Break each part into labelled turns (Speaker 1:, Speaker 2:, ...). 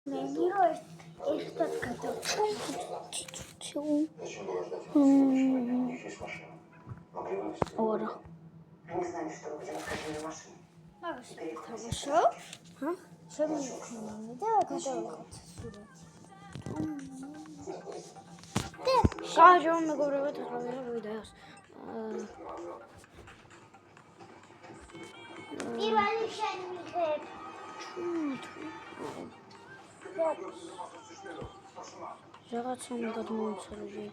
Speaker 1: მენიო ერთად გადავწყვეტ. ორა. თამაშო? ჰა? შემიძლია და გადავიღოთ სურათი. გაჟო მეგობრებო, ახლა ვიდეოს. პირველი შენ მიღებ. რაღაცა გადმოუწერე.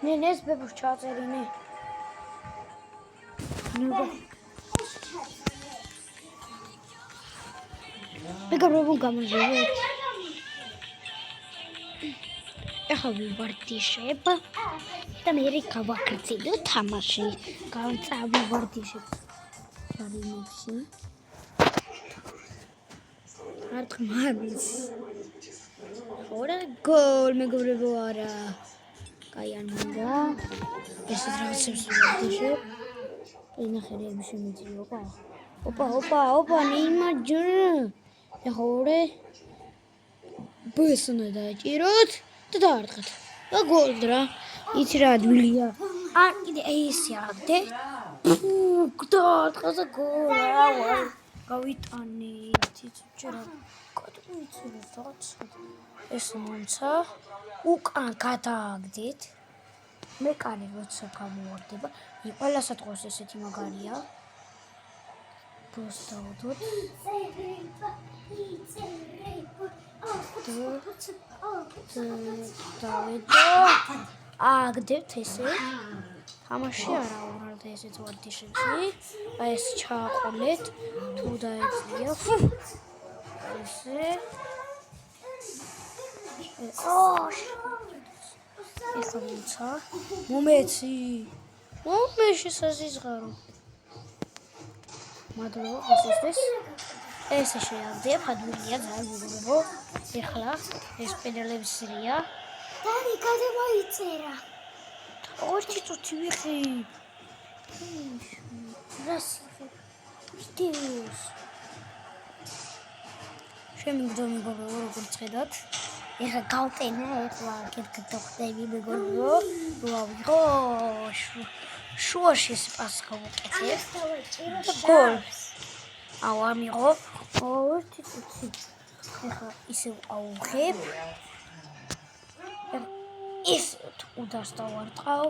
Speaker 1: ნენეს ბებუს ჩაწერინე. ნუ მეგობრებო გამარჯვებით. ახლა ვივარდიშებ და მე გავაქცევ თამაში. გავწავივარდიშებ. ჩარიმებში. არტყმარს. ორა გოლ მეგობრებო არა. აი არ მინდა. ეს რაღაცებს ვივარდიშებ. ინახერები შემიძლია ოპა. ოპა, ნეიმარ ჯერ. ახლა ბესნა დაჭიროთ და დაარტყეთ. და გოლ რა. იცი რა ადვილია. არ კიდე ესე აგდე. დაარტყა და გოლ. აუ. გავიტანე. ციცუჭერა. კოტვიცი რაღაც. ეს მომცა. უკან გადააგდეთ. მე კარი როცა გამოვარდება, ყველასაც ყავს ესეთი მაგარია. პროსტაუდოთ. აგდებთ ესე. თამაში არა უბრალოდ ესეც ვარდიშებში. აი ეს ჩააყოლეთ. თუ დაეძლია. ესე. ეს მომცა. მომეცი. მომეში საზიზღარო. მადლობა გასისთვის. ესე შეაგდებ, ადვილია ძალიან მეგობრებო. ეხლა ეს პედალების სერია. დანი გადმოიწერა. ორი წუთი ვიხი. რასი ვიდეოს. შემიძლია მეგობრებო როგორც ხედავთ. ეხლა გავტენე, ეხლა გეტყვი მეგობრებო. ვავიღო შუაში სპასს გავუკეთებ. გოლ. აუ ამიღო. ორი წუთი. ეხლა ისევ აუღებ. ის უდარს დავარტყავ.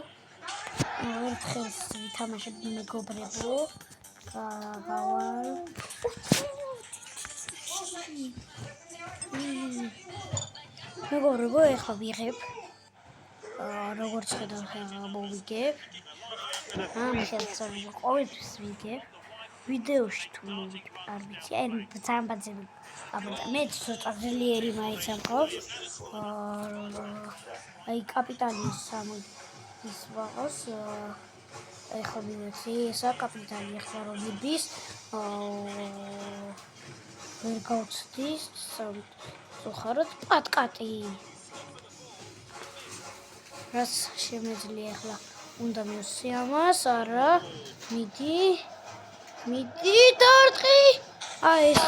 Speaker 1: ერთხელ ვითამაშებ მეგობრებო. გავალ. მეგობრებო, ეხლა ვიღებ. როგორც ხედავთ, მოვიგებ. მიხელსონი ყოველთვის ვიგებ. ვიდეოში თუ მოვიგებ, არ ვიცი, აი ძალიან მე ცოტა ძლიერი მაინც ამყავს. აი კაპიტანი ის ვაღოს. ეხლა ვიღებ ესა კაპიტანი ეხლა რომ მიდის. ვერ გავცდის, ხაროთ პატკატი. რაც შემიძლია ახლა უნდა მივსე ამას, არა. მიდი დაარტყი. აი ეს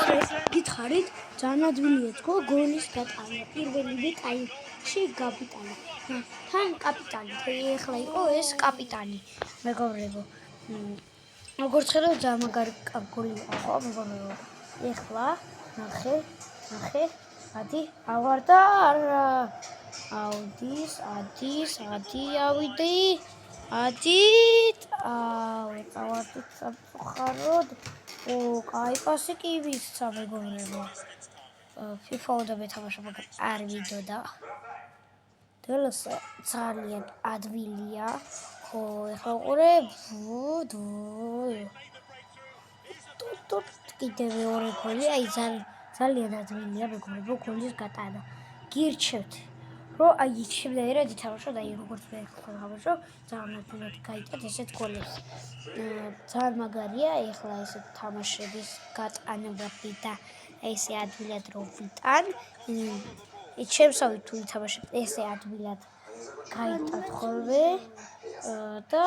Speaker 1: გითხარით, ძალიან ადვილია თქო გოლის გატანა. პირველი ტაიმში კაპიტანი. თან კაპიტანი. ეხლა იყო ეს კაპიტანი. მეგობრებო. როგორც ხედავთ, ძალიან მაგარი გოლი იყო, მეგობრებო. ეხლა ნახე. ადი, ავარდა არა. აუდის, ავიდი. ადით, წავარდით სამწუხაროდ. კაი პასი კი ვისცა მეგობრებო. FIFA-ო მეთამაშე, მაგრამ არ ვიდოდა. დელოს ძალიან ადვილია. ხო, ეხლა უყურებ. კიდევ მეორე გოლი, აი ძალიან ძალიან ადვილია მეგობრებო გოლის გატანა. გირჩევთ რომ აი შემდეგერად ითამაშოთ აი როგორც მე ხავშო ძალიან ადვილად გაიტანთ ესეთ გოლებს. ძალიან მაგარია ეხლა ესეთ თამაშების გატანებები და ესე ადვილად რომ ვიტან. შემსავით თუ ითამაშებთ ესე ადვილად გაიტანთ ხოლმე და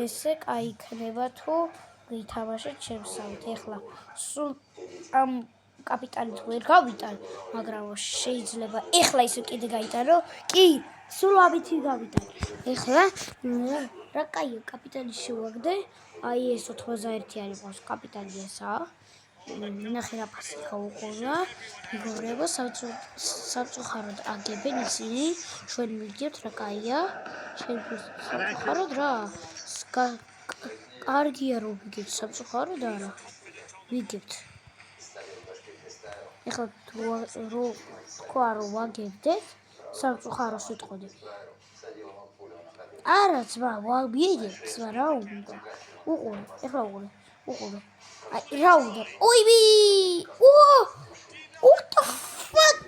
Speaker 1: ესე კაი იქნება თუ ვითამაშეთ შემსავით. ეხლა სულ ამ კაპიტანით ვერ გავიტან, მაგრამ შეიძლება ეხლა ისე კიდე გაიტანო. კი, სულ ამითი გავიტან. ეხლა რა კაია კაპიტანი შევაგდე. აი ეს 91 არის ყავს კაპიტანი ესაა. ნახე რა ფასი გაუყურა. მეგობრებო, სამწუხაროდ აგებენ ისინი. ჩვენ ვიგებთ რა კაია. ჩვენ სამწუხაროდ რა. კარგია რომ ვიგებთ სამწუხაროდ არა. ვიგებთ. ეხლა თქვა რომ ვაგებდეთ სამწუხაროს ვიტყოდი. არა ძმა, ვიგებთ ძმა რა უნდა. უყურე, ეხლა უყურე. აი რა უნდა. ოივი! What the fuck?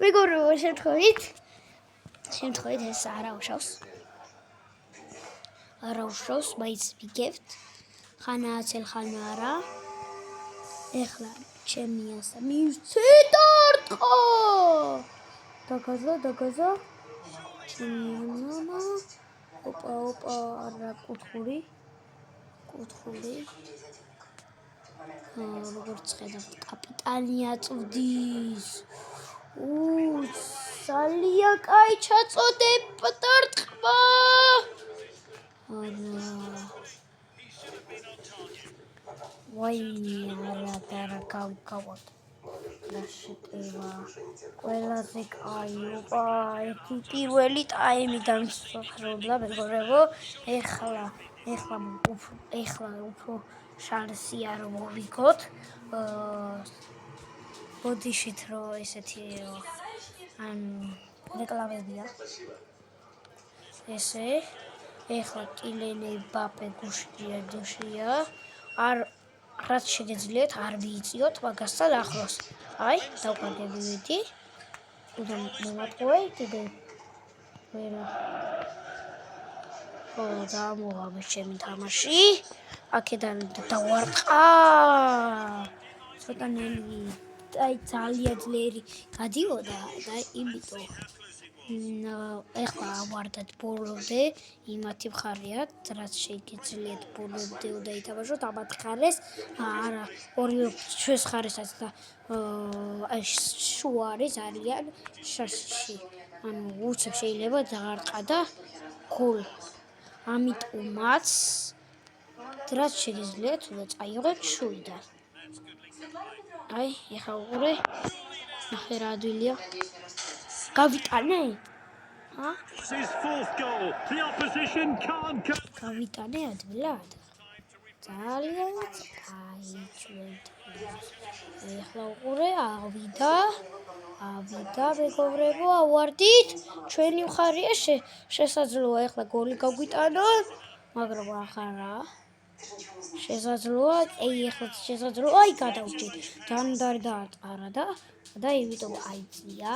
Speaker 1: მეგობრებო, შემთხვევით ეს არა უშავს, მაინც ვიგებთ. ხანააცელ ხანა არა. ეხლა ჩემი ასა მივციტარტყო. დაგაზა. ჩემი მამა. ოპა, არა კუთხური. როგორც ხედავთ, კაპიტანი აწვდის. ძალიან კაი ჩაწოდება ტარტყმა. არა. ვაი, არა გავიკავოთ. რა შეტევა. ყველაზე კაი, ოპა, ერთი პირველი ტაიმი დამსახურდა მეგობრებო. ეხლა უფრო შანსია რომ მოვიგოთ. ბოდიშით რომ ესეთი რეკლამებია. ესე ეხლა კილენი ბაპე გუშია. რაც შეგეძლიათ არ მიიწიოთ მაგასთან ახლოს. აი, დავკარგებიდი. უნდა მომატყუე კიდე. ვერა. დამოღამე ჩემი თამაში. აქედან დავარტყა. ცოტა ნელი აი ძალიან ძლიერი გადიოდა და იმიტომ ეხლა ავარდათ ბოლომდე იმათი მხარიათ რაც შეიგიძლიათ ბოლომდე უნდა ითამაშოთ ამათ მხარეს არა ორივე ჩვენს მხარესაც და აი შუა არიან შაშში ანუ უცებ შეიძლება დაარტყა და გოლ ამიტომაც რაც შეგიძლიათ უნდა წაიღოთ შუიდან აი ეხლა უყურე ნახე რა ადვილია გავიტანე This is fourth goal. The opposition can't go. გავიტანე ადვილად. ძალიან კაი ჩვენთვის. ეხლა უყურე ავიდა მეგობრებო ავარდით. ჩვენი მხარია შესაძლოა ეხლა გოლი გაგვიტანოთ, მაგრამ ახლა შესაძლოა, ეხლა შესაძლოა, აი გადავჭით. დანდარი დაარტყარა და იმიტომ აიწია.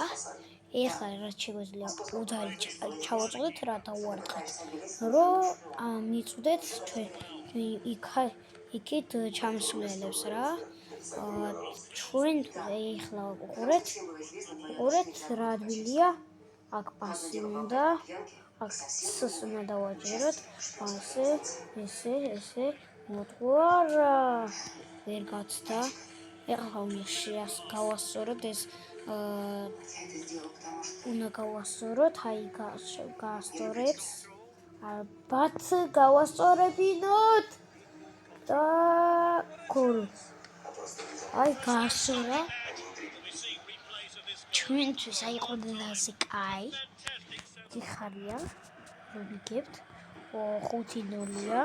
Speaker 1: ეხლა რაც შეგვიძლია უძარი ჩავაწყდეთ რა დავუარტყეთ რომ მიწვდეთ ჩვენ იქით ჩამსვლელებს რა ჩვენ ეხლა უყურეთ რა ადვილია აქ პასი უნდა აქ სს უნდა დავაჭეროთ ესე მოტყუარა ვერ გაცდა ეხლა უნდა გავასწოროთ ეს უნდა გავასწოროთ, აი გაასწორებს. ალბათ გავასწორებინოთ. და გოლ. აი გაასწორა. ჩვენთვის აი ყველაზე კაი. დიხარია. ვიგებთ. 5-0-ია.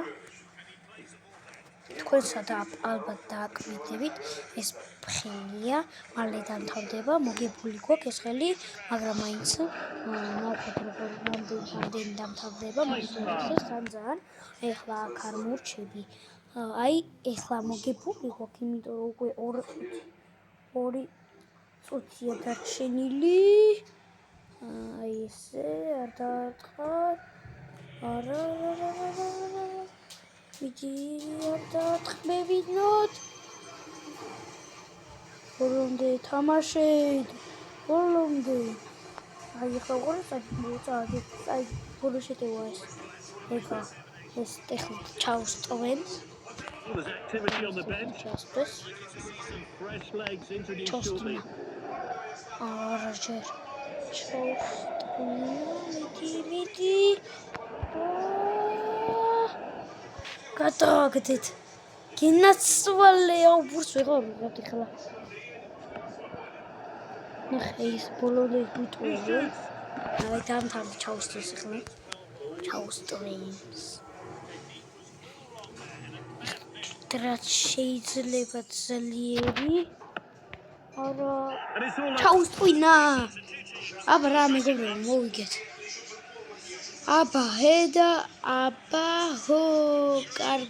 Speaker 1: თქვენსა და ალბათ დააკვირდებით ეს ხელია მალე დამთავრდება მოგებული გვაქვს ეს ხელი მაგრამ მაინც ნახოთ როგორ რამდენი დამთავრდება მოიწოდეთ ძალიან ეხლა აქ არ მორჩები აი ეხლა მოგებული გვაქვს იმიტომ რომ უკვე 2 წუთია დარჩენილი. აი ესე არ დააწყარ. არა. მიდი არ დააწყმევინოთ. ბოლომდე თამაშეთ. ბოლომდე. აი ახლა უყურე ბოლო შეტევა ეს. ეხლა ეს ტექნიკა ჩავსტოვენ.
Speaker 2: Well, there's activity on the bench.
Speaker 1: Just
Speaker 2: Some fresh legs introduced to the
Speaker 1: Roger. Midi. Გადააგდეთ. გინაცვალეა უბრალოდ ვეღარ ვიღებ ახლა. ნახე ის ბოლომდე ვიტყვი. აი დამთავრდა ჩავსტოს ახლა. ჩავსტოვენს. რაც შეიძლება ძლიერი. არა. ჩავსტვინა. აბა რა მეგობრებო მოვიგეთ. აბა ჰედა აბა ჰო კარგი